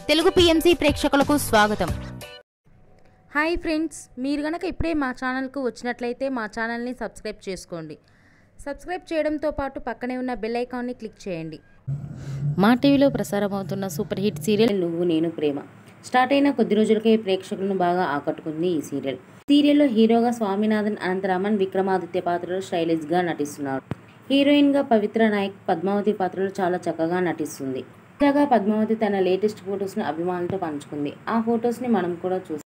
Telugu PMC ప్రేక్షకులకు స్వాగతం. Hi friends, మీరు గనక ఇప్పుడే మా ఛానల్కు వచ్చినట్లయితే మా ఛానల్ని సబ్స్క్రైబ్ చేసుకోండి. సబ్స్క్రైబ్ చేయడంతో పాటు పక్కనే ఉన్న బెల్ ఐకాన్ని క్లిక్ చేయండి. మా టీవీలో ప్రసారం అవుతున్న సూపర్ హిట్ సీరియల్ నువ్వు నేను ప్రేమ స్టార్ట్ అయిన కొద్ది రోజులకే ప్రేక్షకులను బాగా ఆకట్టుకుంది ఈ సీరియల్. సీరియల్లో హీరోగా స్వామినాథన్, అనంతరామన్, విక్రమాదిత్య పాత్రలో స్టైలిష్గా నటిస్తున్నారు. హీరోయిన్గా పవిత్ర నాయక్ పద్మావతి పాత్రలో చాలా చక్కగా నటిస్తుంది. తాజాగా పద్మావతి తన లేటెస్ట్ ఫొటోస్ని అభిమానులతో పంచుకుంది. ఆ ఫొటోస్ని మనం కూడా చూస్తాం.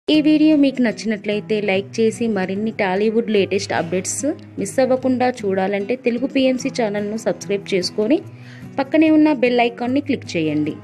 ఈ వీడియో మీకు నచ్చినట్లయితే లైక్ చేసి మరిన్ని టాలీవుడ్ లేటెస్ట్ అప్డేట్స్ మిస్ అవ్వకుండా చూడాలంటే తెలుగు పిఎంసి ఛానల్ను సబ్స్క్రైబ్ చేసుకొని పక్కనే ఉన్న బెల్ ఐకాన్ని క్లిక్ చేయండి.